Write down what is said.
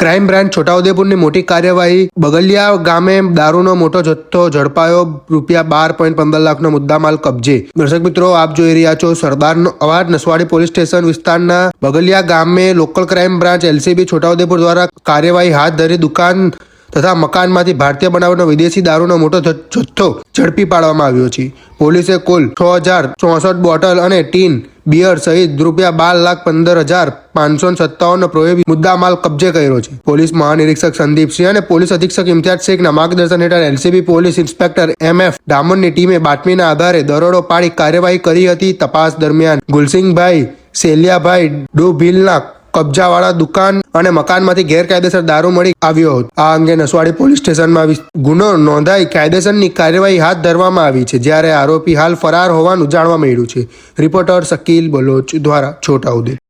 Crime branch છોટાઉદેપુરની મોટી કાર્યવાહી. બગલિયા ગામે દારૂનો મોટો જથ્થો ઝડપાયો. ₹12.15 લાખનો મુદ્દામાલ કબજે. દર્શક મિત્રો, આપ જોઈ રહ્યા છો સરદારનો અવાજ. નસવાડી પોલીસ સ્ટેશન વિસ્તારના બગલિયા ગામે local crime branch LCB Chhota Udepur દ્વારા કાર્યવાહી હાથ ધરી દુકાન તથા મકાનમાંથી ભારતીય બનાવટનો વિદેશી દારૂનો મોટો જથ્થો ઝડપી પાડવામાં આવ્યો છે. પોલીસે કુલ 6064 બોટલ અને ટીન બિયર સહિત ₹12,15,557 પ્રોહિબિટ મુદ્દામાલ કબજે કર્યો છે. પોલીસ મહાનિરીક્ષક સંદીપસિંહ અને પોલીસ અધિક્ષક ઇમ્તિયાઝ શેખના માર્ગદર્શન હેઠળ LCB પોલીસ ઇન્સ્પેક્ટર MF ડામોરની ટીમે બાતમીના આધારે દરોડો પાડી કાર્યવાહી કરી હતી. તપાસ દરમિયાન ગુલસિંગભાઈ સેલિયાભાઈ ડુભીલના કબજાવાળા દુકાન અને મકાનમાંથી ગેરકાયદેસર દારૂ મળી આવ્યો હતો. આ અંગે નસવાડી પોલીસ સ્ટેશનમાં ગુનો નોંધાઈ કાયદેસરની કાર્યવાહી હાથ ધરવામાં આવી છે, જ્યારે આરોપી હાલ ફરાર હોવાનું જાણવા મળ્યું છે. રિપોર્ટર શકીલ બલોચ દ્વારા છોટાઉદેપુર.